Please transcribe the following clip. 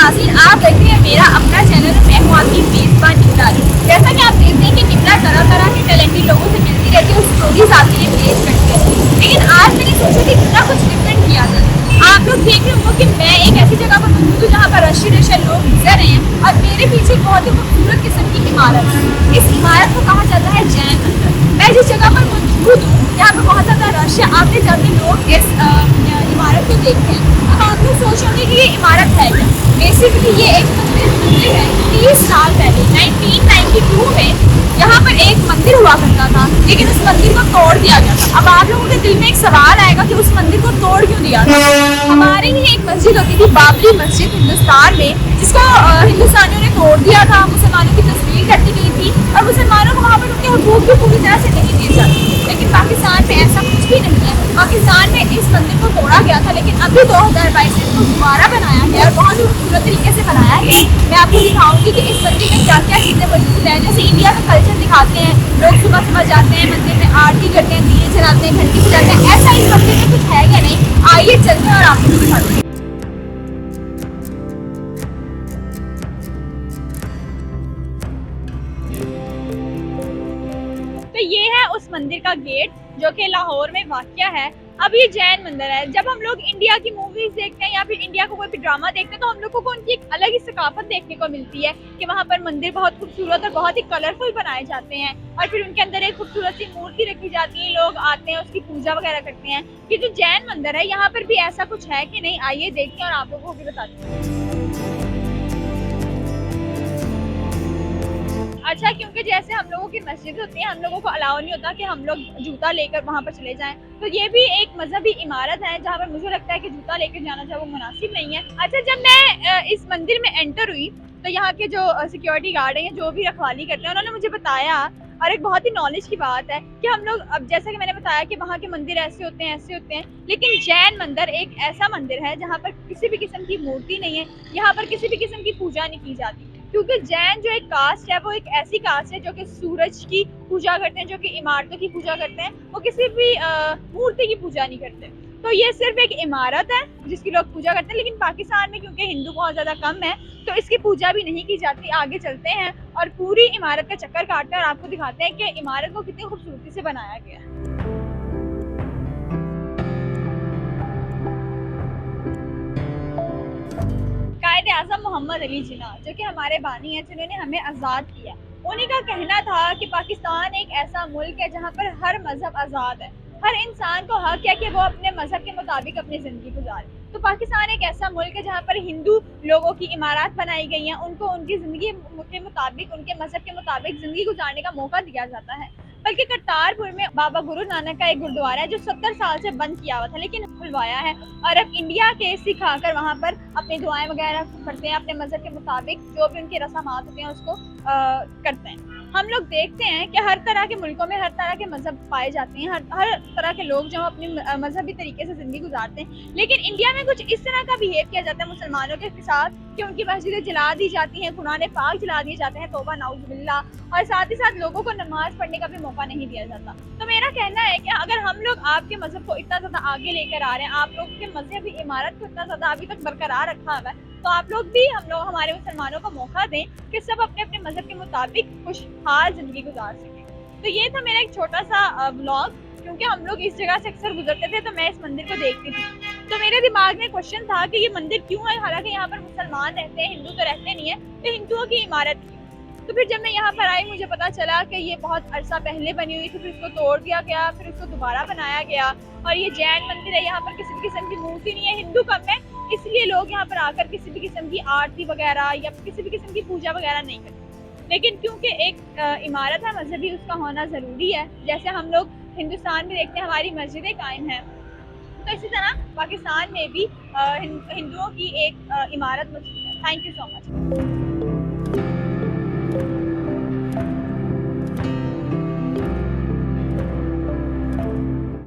नाज़रीन, आप देख रहे हैं मेरा अपना चैनल। मैं हूँ आपकी मेज़बान निमरा। जैसा कि आप देखते हैं कि निमरा तरह तरह के टैलेंटेड लोगों से मिलती रहती है, स्टोरीज आती है, पेश करती है। लेकिन आज मैंने सोचा कि कितना कुछ डिफरेंट किया जाए। आप लोग देख रहे होंगे कि मैं एक ऐसी जगह पर मौजूद हूँ जहाँ पर रशिया लोग गुजर रहे हैं और मेरे पीछे बहुत ही खूबसूरत किस्म की इमारत है। इस इमारत को कहा जाता है जैन मंदिर। मैं जिस जगह पर मौजूद हूँ यहाँ पर बहुत ज़्यादा रश है। आते जाते लोग इस इमारत को देखते हैं। अब आप लोग सोच होंगे कि ये इमारत है क्या। बेसिकली ये एक मंदिर है। 30 साल पहले 1992 में यहाँ पर एक मंदिर हुआ करता था, लेकिन उस मंदिर को तोड़ दिया गया था। अब आप लोगों के दिल में एक सवाल आएगा कि उस मंदिर को तोड़ क्यों दिया था। हमारे ही एक मस्जिद होती थी, बाबरी मस्जिद हिंदुस्तान में, जिसको हिंदुस्तानियों ने तोड़ दिया था। मुसलमानों की तस्वीर कटी गई थी और मुसलमानों को वहाँ पर उनके हुकूक भी पूरी तरह से नहीं दिए जाते। लेकिन पाकिस्तान में ऐसा कुछ भी नहीं है। पाकिस्तान में इस मंदिर को तोड़ा गया था, लेकिन अभी 2022 में इसको दोबारा बनाया गया और बहुत ही खूबसूरत तरीके से बनाया गया। मैं आपको दिखाऊंगी कि इस मंदिर में क्या क्या चीज़ें मौजूद हैं। जैसे इंडिया का कल्चर दिखाते हैं, लोग सुबह सुबह जाते हैं मंदिर में, आरती करते हैं, दिए जलाते हैं, घंटी बजाते हैं। ऐसा इस मंदिर में कुछ है या नहीं, आइए चलते हैं और आपको दिखाते हैं। तो ये है उस मंदिर का गेट जो कि लाहौर में वाक़या है। अब ये जैन मंदिर है। जब हम लोग इंडिया की मूवीज देखते हैं या फिर इंडिया को कोई भी ड्रामा देखते हैं तो हम लोगों को उनकी एक अलग ही सकाफत देखने को मिलती है कि वहाँ पर मंदिर बहुत खूबसूरत और बहुत ही कलरफुल बनाए जाते हैं और फिर उनके अंदर एक खूबसूरत सी मूर्ति रखी जाती है। लोग आते हैं, उसकी पूजा वगैरह करते हैं। ये जो जैन मंदिर है यहाँ पर भी ऐसा कुछ है कि नहीं, आइए देखते हैं और आप लोगों को भी बताते हैं। अच्छा, क्योंकि जैसे हम लोगों की मस्जिद होती है, हम लोगों को अलाउ नहीं होता कि हम लोग जूता लेकर वहाँ पर चले जाएं। तो ये भी एक मजहबी इमारत है जहाँ पर मुझे लगता है कि जूता लेकर जाना जो वो मुनासिब नहीं है। अच्छा, जब मैं इस मंदिर में एंटर हुई तो यहाँ के जो सिक्योरिटी गार्ड हैं, जो भी रखवाली करते हैं, उन्होंने मुझे बताया, और एक बहुत ही नॉलेज की बात है कि हम लोग, अब जैसा कि मैंने बताया कि वहाँ के मंदिर ऐसे होते हैं, ऐसे होते हैं, लेकिन जैन मंदिर एक ऐसा मंदिर है जहाँ पर किसी भी किस्म की मूर्ति नहीं है। यहाँ पर किसी भी किस्म की पूजा नहीं की जाती, क्योंकि जैन जो एक कास्ट है वो एक ऐसी कास्ट है जो कि सूरज की पूजा करते हैं, जो कि इमारतों की पूजा करते हैं। वो किसी भी मूर्ति की पूजा नहीं करते। तो ये सिर्फ एक इमारत है जिसकी लोग पूजा करते हैं। लेकिन पाकिस्तान में क्योंकि हिंदू बहुत ज़्यादा कम है तो इसकी पूजा भी नहीं की जाती। आगे चलते हैं और पूरी इमारत का चक्कर काटते हैं और आपको दिखाते हैं कि इमारत को कितनी खूबसूरती से बनाया गया है। कायद-ए-आज़म मोहम्मद अली जिन्ना, जो कि हमारे बानी हैं, जिन्होंने हमें आज़ाद किया, उन्हीं का कहना था कि पाकिस्तान एक ऐसा मुल्क है जहाँ पर हर मज़हब आज़ाद है। हर इंसान को हक है कि वो अपने मज़हब के मुताबिक अपनी ज़िंदगी गुजारे। तो पाकिस्तान एक ऐसा मुल्क है जहाँ पर हिंदू लोगों की इमारत बनाई गई हैं, उनको उनकी ज़िंदगी के मुताबिक, उनके मज़हब के मुताबिक ज़िंदगी गुजारने का मौका दिया जाता है। बल्कि करतारपुर में बाबा गुरु नानक का एक गुरुद्वारा है जो 70 साल से बंद किया हुआ था, लेकिन खुलवाया है और अब इंडिया के सिख आकर वहाँ पर अपनी दुआएं वगैरह करते हैं, अपने मज़हब के मुताबिक जो भी उनके रस्मात होते हैं उसको करते हैं। हम लोग देखते हैं कि हर तरह के मुल्कों में हर तरह के मज़हब पाए जाते हैं, हर तरह के लोग जो अपनी मजहबी तरीके से ज़िंदगी गुजारते हैं। लेकिन इंडिया में कुछ इस तरह का बिहेव किया जाता है मुसलमानों के साथ कि उनकी मस्जिदें जला दी जाती हैं, कुरान पाक जला दिए जाते हैं, तौबा नाउज़ुबिल्लाह, और साथ ही साथ लोगों को नमाज पढ़ने का भी मौका नहीं दिया जाता। तो मेरा कहना है कि अगर हम लोग आपके मज़हब को इतना ज़्यादा आगे लेकर आ रहे हैं, आप लोगों के मज़हबी इमारत को इतना ज़्यादा अभी तक बरकरार रखा हुआ है, तो आप लोग भी, हम लोग, हमारे मुसलमानों को मौका दें कि सब अपने अपने मज़हब के मुताबिक खुशहाल ज़िंदगी गुजार सकें। तो ये था मेरा एक छोटा सा व्लॉग, क्योंकि हम लोग इस जगह से अक्सर गुजरते थे तो मैं इस मंदिर को देखती थी। तो मेरे दिमाग में क्वेश्चन था कि ये मंदिर क्यों है, हालांकि यहाँ पर मुसलमान रहते हैं, हिंदू तो रहते नहीं है, तो हिंदुओं की इमारत थी। तो फिर जब मैं यहाँ पर आई मुझे पता चला कि ये बहुत अरसा पहले बनी हुई थी, फिर इसको तोड़ दिया गया, फिर इसको दोबारा बनाया गया और ये जैन मंदिर है। यहाँ पर किसी भी किस्म की मूर्ति नहीं है, हिंदू कम है, इसलिए लोग यहाँ पर आकर किसी भी किस्म की आरती वगैरह या किसी भी किस्म की पूजा वगैरह नहीं करते। लेकिन क्योंकि एक इमारत है मजहबी, उसका होना ज़रूरी है। जैसे हम लोग हिंदुस्तान में देखते हैं हमारी मस्जिदें कायम हैं, तो इसी तरह पाकिस्तान में भी हिंदुओं की एक इमारत मौजूद है। Thank you so much.